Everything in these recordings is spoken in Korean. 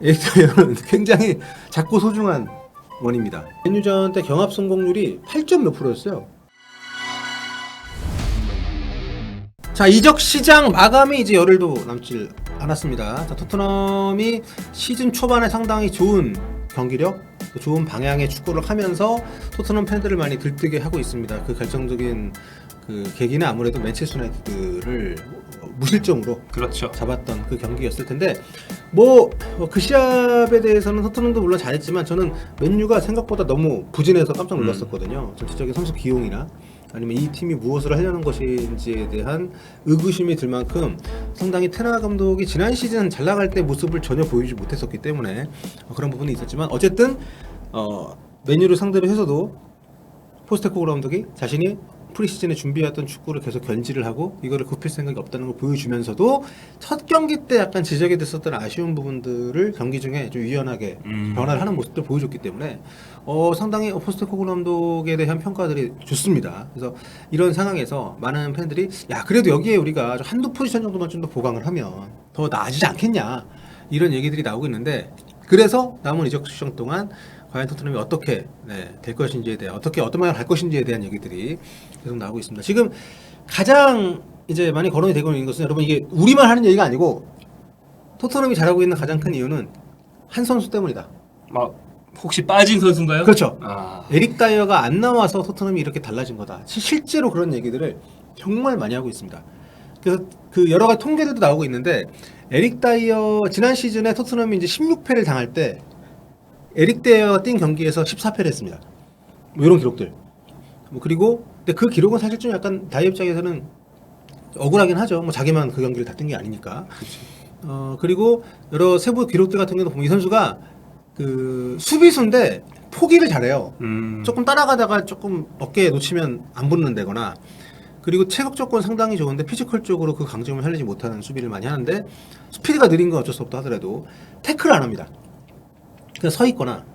에릭다이어는 굉장히 작고 소중한 원입니다. 맨유전 때 경합 성공률이 8점 몇 프로였어요. 자, 이적 시장 마감이 이제 열흘도 남지 않았습니다. 자, 토트넘이 시즌 초반에 상당히 좋은 경기력, 좋은 방향의 축구를 하면서 토트넘 팬들을 많이 들뜨게 하고 있습니다. 그 결정적인 그 계기는 아무래도 맨체스터 유나이티드를 무실점으로 그렇죠. 잡았던 그 경기였을 텐데, 뭐 그 시합에 대해서는 토트넘도 물론 잘했지만 저는 맨유가 생각보다 너무 부진해서 깜짝 놀랐었거든요. 전체적인 선수 기용이나 아니면 이 팀이 무엇을 하려는 것인지에 대한 의구심이 들 만큼 상당히 테나 감독이 지난 시즌 잘 나갈 때 모습을 전혀 보여주지 못했었기 때문에 그런 부분이 있었지만, 어쨌든 맨유를 상대로 해서도 포스테코글루 감독이 자신이 프리시즌에 준비했던 축구를 계속 견지를 하고 이거를 굽힐 생각이 없다는 걸 보여주면서도 첫 경기 때 약간 지적이 됐었던 아쉬운 부분들을 경기 중에 좀 유연하게 변화를 하는 모습들 보여줬기 때문에 상당히 포스테코글루 감독에 대한 평가들이 좋습니다. 그래서 이런 상황에서 많은 팬들이 야, 그래도 여기에 우리가 한두 포지션 정도만 좀 더 보강을 하면 더 나아지지 않겠냐, 이런 얘기들이 나오고 있는데, 그래서 남은 이적 시장 동안 과연 토트넘이 어떻게 될 것인지에 대한, 어떤 방향을 갈 것인지에 대한 얘기들이 계속 나오고 있습니다. 지금 가장 이제 많이 거론이 되고 있는 것은, 여러분, 이게 우리만 하는 얘기가 아니고 토트넘이 잘하고 있는 가장 큰 이유는 한 선수 때문이다. 혹시 빠진 선수인가요? 그렇죠. 아. 에릭 다이어가 안 나와서 토트넘이 이렇게 달라진 거다. 실제로 그런 얘기들을 정말 많이 하고 있습니다. 그래서 그 여러 가지 통계들도 나오고 있는데, 에릭 다이어 지난 시즌에 토트넘이 이제 16패를 당할 때 에릭 다이어가 뛴 경기에서 14패를 했습니다. 뭐 이런 기록들. 그리고 근데 그 기록은 사실 좀 약간 다이어 입장에서는 억울하긴 하죠. 뭐 자기만 그 경기를 다 뛴 게 아니니까. 그리고 여러 세부 기록들 같은 경우도 보면 이 선수가 그 수비수인데 포기를 잘해요. 조금 따라가다가 조금 어깨에 놓치면 안 붙는다거나, 그리고 체격 조건 상당히 좋은데 피지컬 쪽으로 그 강점을 살리지 못하는 수비를 많이 하는데, 스피드가 느린 건 어쩔 수 없다 하더라도 태클을 안 합니다. 그냥 서 있거나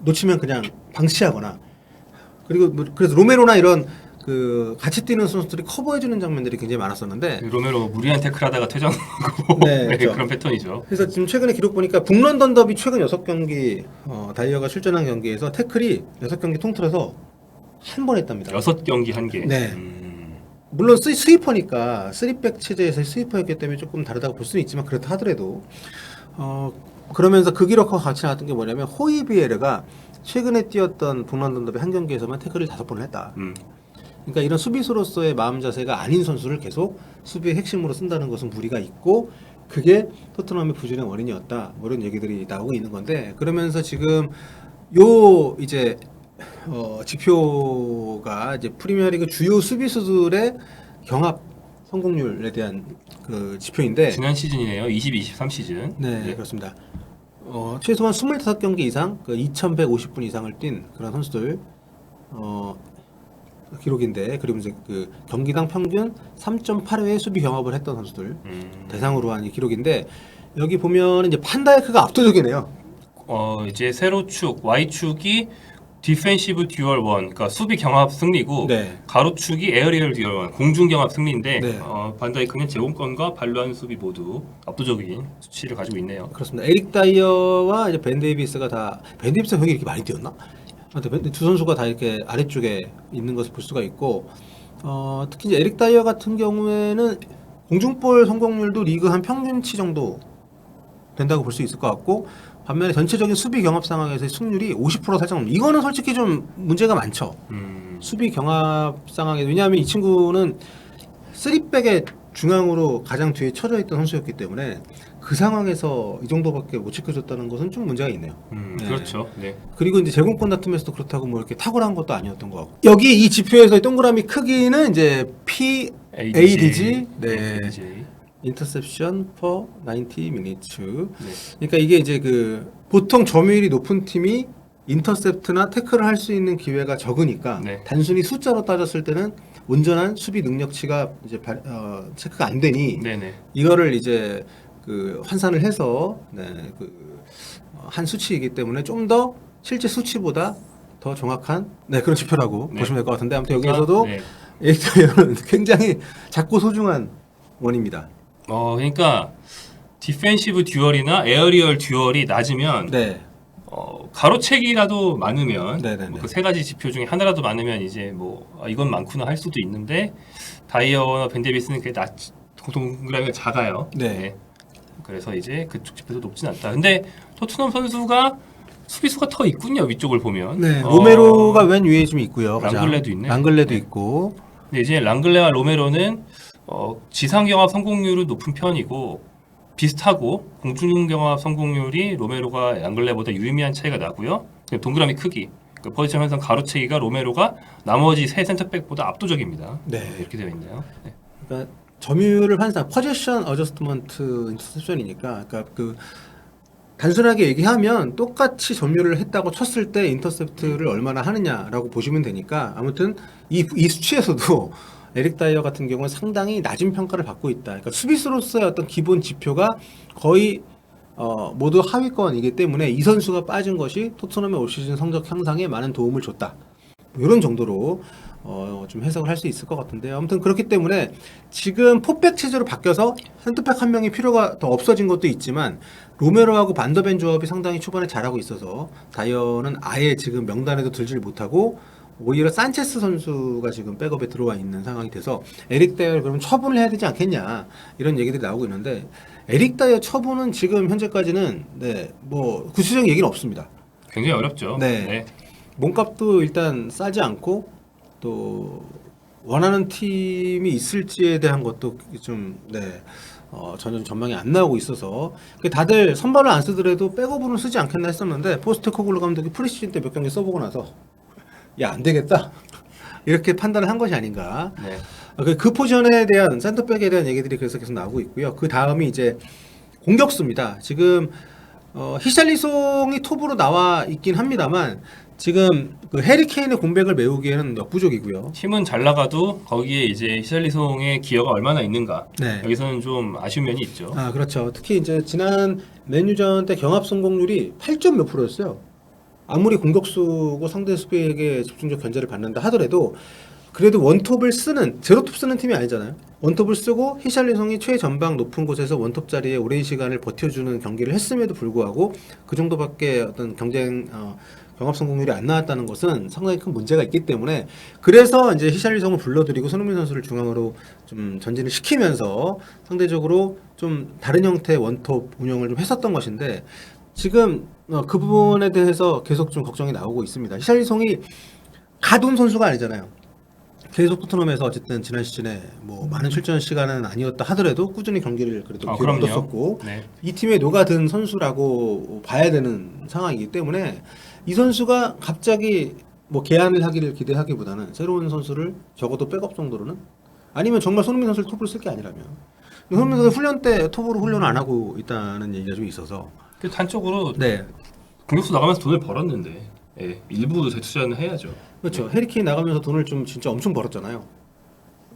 놓치면 그냥 방치하거나, 그리고 그래서 로메로나 이런 그 같이 뛰는 선수들이 커버해주는 장면들이 굉장히 많았었는데, 로메로 무리한 태클하다가 퇴장하고 네, 그렇죠. 그런 패턴이죠. 그래서 지금 최근에 기록 보니까 북런던 더비 최근 6경기 다이어가 출전한 경기에서 태클이 6경기 통틀어서 한 번 했답니다. 6경기 한 개. 네. 물론 스위퍼니까 3백 체제에서 스위퍼였기 때문에 조금 다르다고 볼 수는 있지만, 그렇다 하더라도 그러면서 그 기록과 같이 나왔던 게 뭐냐면, 호이비에르가 최근에 뛰었던 북런던 더비 한 경기에서만 태클을 5번을 했다. 그러니까 이런 수비수로서의 마음 자세가 아닌 선수를 계속 수비의 핵심으로 쓴다는 것은 무리가 있고, 그게 토트넘의 부진의 원인이었다, 뭐 이런 얘기들이 나오고 있는 건데, 그러면서 지금 요 이제 지표가 이제 프리미어리그 주요 수비수들의 경합 성공률에 대한 그 지표인데, 지난 시즌이네요. 22-23 시즌. 네, 그렇습니다. 최소한 25경기 이상, 그 2150분 이상을 뛴 그런 선수들 기록인데, 그리고 이제 그 경기당 평균 3.8회 수비 경합을 했던 선수들 대상으로 한 이 기록인데, 여기 보면 이제 판다이크가 압도적이네요. 이제 세로축, Y축이 디펜시브 듀얼 원, 그러니까 수비 경합 승리고, 네. 가로축이 에어리얼 듀얼 원, 공중 경합 승리인데, 네. 반다이크는 제공권과 발루한 수비 모두 압도적인 수치를 가지고 있네요. 그렇습니다. 에릭 다이어와 이제 벤 데이비스가 벤 데이비스가 형이 이렇게 많이 뛰었나? 두 선수가 다 이렇게 아래쪽에 있는 것을 볼 수가 있고, 특히 이제 에릭 다이어 같은 경우에는 공중볼 성공률도 리그 한 평균치 정도 된다고 볼 수 있을 것 같고, 반면에 전체적인 수비 경합 상황에서의 승률이 50% 살짝 넘는, 이거는 솔직히 좀 문제가 많죠. 수비 경합 상황에, 왜냐하면 이 친구는 3백의 중앙으로 가장 뒤에 쳐져 있던 선수였기 때문에 그 상황에서 이 정도밖에 못 지켜줬다는 것은 좀 문제가 있네요. 네. 그렇죠. 네. 그리고 이제 제공권 다툼에서도 그렇다고 뭐 이렇게 탁월한 것도 아니었던 것 같고, 여기 이 지표에서의 동그라미 크기는 이제 PADG, 네, 인터셉션 per 90 minutes. 그러니까 이게 이제 그 보통 점유율이 높은 팀이 인터셉트나 태클을 할 수 있는 기회가 적으니까, 네. 단순히 숫자로 따졌을 때는 온전한 수비 능력치가 이제 체크가 안 되니, 네네. 이거를 이제 그 환산을 해서 한 수치이기 때문에 좀 더 실제 수치보다 더 정확한 그런 지표라고 보시면 될 것 같은데, 아무튼 여기에서도 에릭 다이어는 굉장히 작고 소중한 원입니다. 그러니까 디펜시브 듀얼이나 에어리얼 듀얼이 낮으면 네. 가로채기라도 많으면 네네네. 그 세 가지 지표 중에 하나라도 많으면 이제 이건 많구나 할 수도 있는데 다이어나 벤데비스는 그게 동그라미가 작아요. 네. 그래서 이제 그쪽 지표도 높진 않다. 근데 토트넘 선수가 수비수가 더 있군요. 위쪽을 보면. 네. 로메로가 왼 위에 좀 있고요. 랑글레도 있네. 랑글레도 네. 있고. 근데 이제 랑글레와 로메로는 지상 경합 성공률은 높은 편이고 비슷하고 공중 경합 성공률이 로메로가 랑글레보다 유의미한 차이가 나고요. 동그라미 크기, 그 포지션 현상 가로채기가 로메로가 나머지 세 센터백보다 압도적입니다. 네. 이렇게 되어 있네요. 네. 그러니까 점유율을 환산, 포지션 어저스트먼트 인터셉션이니까, 그러니까 그 단순하게 얘기하면 똑같이 점유를 했다고 쳤을 때 인터셉트를 얼마나 하느냐라고 보시면 되니까 아무튼 이 수치에서도 에릭 다이어 같은 경우는 상당히 낮은 평가를 받고 있다. 그러니까 수비수로서의 어떤 기본 지표가 거의 모두 하위권이기 때문에 이 선수가 빠진 것이 토트넘의 올 시즌 성적 향상에 많은 도움을 줬다. 이런 정도로 좀 해석을 할 수 있을 것 같은데요. 아무튼 그렇기 때문에 지금 포백 체제로 바뀌어서 센터백 한 명이 필요가 더 없어진 것도 있지만 로메로하고 반더벤 조합이 상당히 초반에 잘하고 있어서 다이어는 아예 지금 명단에도 들질 못하고 오히려 산체스 선수가 지금 백업에 들어와 있는 상황이 돼서 에릭 다이어를 그러면 처분을 해야 되지 않겠냐 이런 얘기들이 나오고 있는데 에릭 다이어 처분은 지금 현재까지는 구체적인 얘기는 없습니다. 굉장히 어렵죠. 네. 몸값도 일단 싸지 않고 또 원하는 팀이 있을지에 대한 것도 좀 전혀 전망이 안 나오고 있어서 다들 선발을 안 쓰더라도 백업으로는 쓰지 않겠나 했었는데 포스트코글루 감독이 프리시즌 때 몇 경기 써보고 나서 야 안 되겠다 이렇게 판단을 한 것이 아닌가. 네. 그 포지션에 대한 센터백에 대한 얘기들이 그래서 계속 나오고 있고요. 그 다음이 이제 공격수입니다. 지금 히샬리송이 톱으로 나와 있긴 합니다만 지금 그 해리 케인의 공백을 메우기에는 역부족이고요. 팀은 잘 나가도 거기에 이제 히샬리송의 기여가 얼마나 있는가. 네. 여기서는 좀 아쉬운 면이 있죠. 아 그렇죠. 특히 이제 지난 맨유전 때 경합 성공률이 8점 몇 프로였어요. 아무리 공격수고 상대 수비에게 집중적 견제를 받는다 하더라도 그래도 원톱을 쓰는 제로톱 쓰는 팀이 아니잖아요. 원톱을 쓰고 히샬리송이 최전방 높은 곳에서 원톱 자리에 오랜 시간을 버텨주는 경기를 했음에도 불구하고 그 정도밖에 어떤 경합 성공률이 안 나왔다는 것은 상당히 큰 문제가 있기 때문에 그래서 이제 히샬리송을 불러들이고 손흥민 선수를 중앙으로 좀 전진을 시키면서 상대적으로 좀 다른 형태의 원톱 운영을 좀 했었던 것인데 지금 그 부분에 대해서 계속 좀 걱정이 나오고 있습니다. 히샬리송이 가돈 선수가 아니잖아요. 계속 토트넘에서 어쨌든 지난 시즌에 많은 출전 시간은 아니었다 하더라도 꾸준히 경기를 그래도 얻었었고 네. 이 팀에 녹아든 선수라고 봐야 되는 상황이기 때문에 이 선수가 갑자기 개안을 하기를 기대하기보다는 새로운 선수를 적어도 백업 정도로는 아니면 정말 손흥민 선수를 톱으로 쓸 게 아니라면 손흥민 선수 훈련 때 톱으로 훈련을 안 하고 있다는 얘기가 좀 있어서 그 한쪽으로 네. 공격수 나가면서 돈을 벌었는데 일부 재투자는 해야죠. 그렇죠. 해리케인 나가면서 돈을 좀 진짜 엄청 벌었잖아요.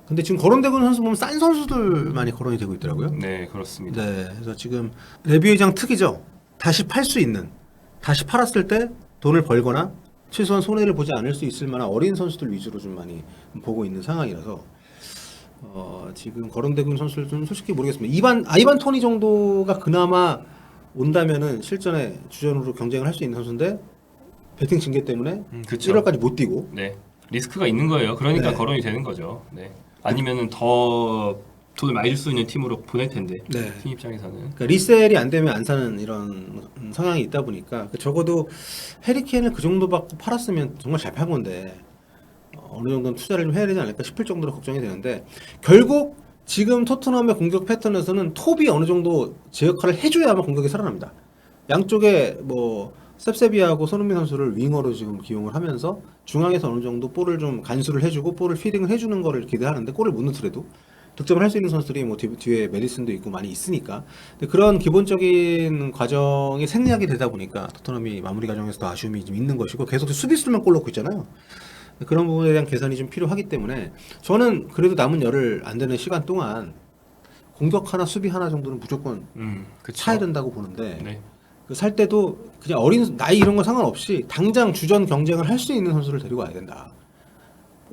근데 지금 거론되고 있는 선수 보면 싼 선수들 많이 거론이 되고 있더라고요. 네, 그렇습니다. 네, 그래서 지금 레비 회장 특이죠. 다시 팔 수 있는, 다시 팔았을 때 돈을 벌거나 최소한 손해를 보지 않을 수 있을 만한 어린 선수들 위주로 좀 많이 보고 있는 상황이라서 지금 거론되고 있는 선수들 좀 솔직히 모르겠습니다. 아이반 토니 정도가 그나마 온다면은 실전에 주전으로 경쟁을 할 수 있는 선수인데 배팅 징계 때문에 그쵸. 1월까지 못 뛰고 네, 리스크가 있는 거예요. 그러니까 네. 거론이 되는 거죠. 네, 아니면은 더 돈을 많이 줄 수 있는 팀으로 보낼 텐데 네. 팀 입장에서는 그러니까 리셀이 안 되면 안 사는 이런 성향이 있다 보니까 적어도 해리케인을 그 정도 받고 팔았으면 정말 잘 팔 건데 어느 정도는 투자를 좀 해야 되지 않을까 싶을 정도로 걱정이 되는데 결국 지금 토트넘의 공격 패턴에서는 톱이 어느 정도 제 역할을 해줘야만 공격이 살아납니다. 양쪽에 셉세비하고 손흥민 선수를 윙어로 지금 기용을 하면서 중앙에서 어느 정도 볼을 좀 간수를 해주고 볼을 피딩을 해주는 거를 기대하는데 골을 못 넣더라도 득점을 할 수 있는 선수들이 뒤에 메디슨도 있고 많이 있으니까 근데 그런 기본적인 과정이 생략이 되다 보니까 토트넘이 마무리 과정에서 더 아쉬움이 좀 있는 것이고 계속 수비수만 골 넣고 있잖아요. 그런 부분에 대한 개선이 좀 필요하기 때문에 저는 그래도 남은 열흘 안 되는 시간 동안 공격 하나 수비 하나 정도는 무조건 그쵸. 차야 된다고 보는데 네. 살 때도 그냥 어린 나이 이런 거 상관없이 당장 주전 경쟁을 할 수 있는 선수를 데리고 와야 된다.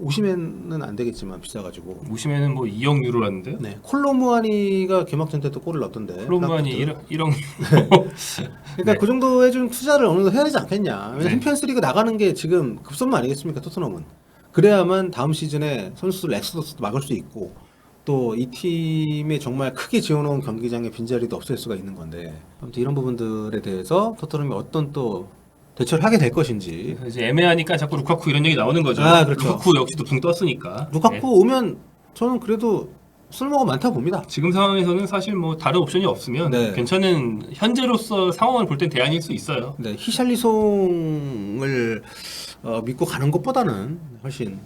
오시면은 안 되겠지만 비싸가지고. 무심에는 뭐 2억 유로라는데요. 네, 콜로무아니가 개막전 때 또 골을 넣었던데. 콜롬바니 프랑크푸르트. 1억 그러니까 네. 그 정도의 좀 투자를 어느 정도 해야 되지 않겠냐. 왜냐면 네. 챔피언스리그 나가는 게 지금 급선무 아니겠습니까, 토트넘은. 그래야만 다음 시즌에 선수들 엑소더스도 막을 수 있고 또 이 팀에 정말 크게 지어놓은 경기장의 빈자리도 없앨 수가 있는 건데 아무튼 이런 부분들에 대해서 토트넘이 어떤 또 대처를 하게 될 것인지. 그래서 이제 애매하니까 자꾸 루카쿠 이런 얘기 나오는 거죠. 아, 그렇죠. 루카쿠 역시도 붕 떴으니까. 루카쿠 네. 오면 저는 그래도 쓸모가 많다고 봅니다. 지금 상황에서는 사실 뭐 다른 옵션이 없으면 네. 괜찮은 현재로서 상황을 볼 땐 대안일 수 있어요. 네, 히샬리송을 믿고 가는 것보다는 훨씬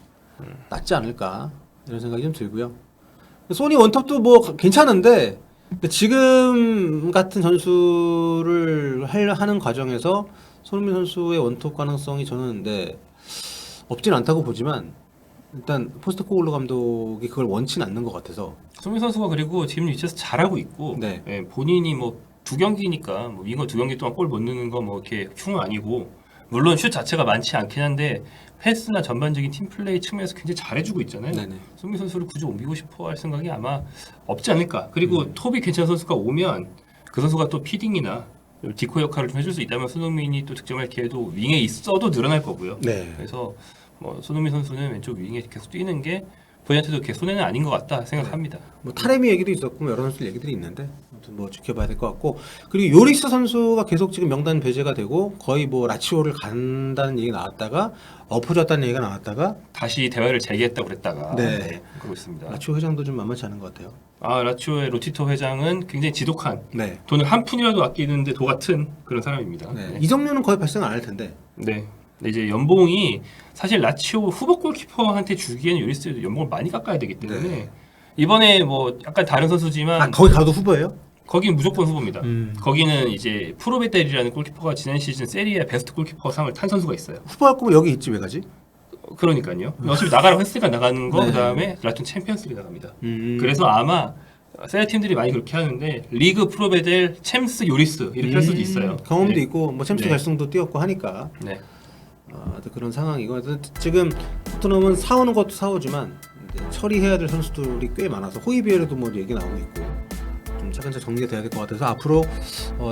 낫지 않을까 이런 생각이 좀 들고요. 소니 원톱도 뭐 괜찮은데 근데 지금 같은 전술을 하는 과정에서 손흥민 선수의 원톱 가능성이 저는 없진 않다고 보지만 일단 포스트코글루 감독이 그걸 원치는 않는 것 같아서. 손흥민 선수가 그리고 지금 위치에서 잘하고 있고 네. 예, 본인이 뭐 2경기니까 뭐 윙어 2경기 동안 골 못 넣는 거 뭐 이렇게 흉은 아니고 물론 슛 자체가 많지 않긴 한데 패스나 전반적인 팀 플레이 측면에서 굉장히 잘해주고 있잖아요. 네네. 손흥민 선수를 굳이 옮기고 싶어 할 생각이 아마 없지 않을까. 그리고 톱이 괜찮은 선수가 오면 그 선수가 또 피딩이나 디코 역할을 좀 해줄 수 있다면 손흥민이 또 득점할 기회도 윙에 있어도 늘어날 거고요. 네. 그래서 뭐 손흥민 선수는 왼쪽 윙에 계속 뛰는 게 본인한테도 이렇게 손해는 아닌 것 같다 생각합니다. 뭐 타레미 얘기도 있었고 뭐 여러 선수들 얘기들이 있는데 아무튼 뭐 지켜봐야 될 것 같고 그리고 요리스 선수가 계속 지금 명단 배제가 되고 거의 뭐 라치오를 간다는 얘기 나왔다가 엎어졌다는 얘기가 나왔다가 다시 대화를 재개했다고 그랬다가 네. 그러고 있습니다. 라치오 회장도 좀 만만치 않은 것 같아요. 아 라치오의 로티토 회장은 굉장히 지독한 네. 돈을 한 푼이라도 아끼는데 도 같은 그런 사람입니다. 네. 이정료는 거의 발생 안 할 텐데. 네. 근데 이제 연봉이 사실 라치오 후보 골키퍼한테 주기에는 요리스도 연봉을 많이 깎아야 되기 때문에 네. 이번에 뭐 약간 다른 선수지만 아 거기 가도 후보예요? 거긴 무조건 후보입니다. 음. 거기는 이제 프로베텔이라는 골키퍼가 지난 시즌 세리에 베스트 골키퍼 상을 탄 선수가 있어요. 후보할 거면 여기 있지 왜 가지? 그러니까요. 어차피 나가라고 했으니까 나가는 거 네. 그다음에 라툰 챔피언스리그 나갑니다. 그래서 아마 세리 팀들이 많이 그렇게 하는데 리그 프로베델 챔스 요리스 이렇게 할 수도 있어요. 경험도 네. 있고 뭐 챔스 네. 결승도 뛰었고 하니까 네. 그런 상황이고 지금 토트넘은 사오는 것도 사오지만 이제 처리해야 될 선수들이 꽤 많아서 호이비에르도 뭐 얘기 나오고 있고 좀 차근차근 정리가 돼야 될 것 같아서 앞으로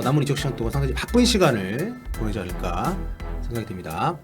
남은 이적 시간 동안 상당히 바쁜 시간을 보내지 않을까 생각이 듭니다.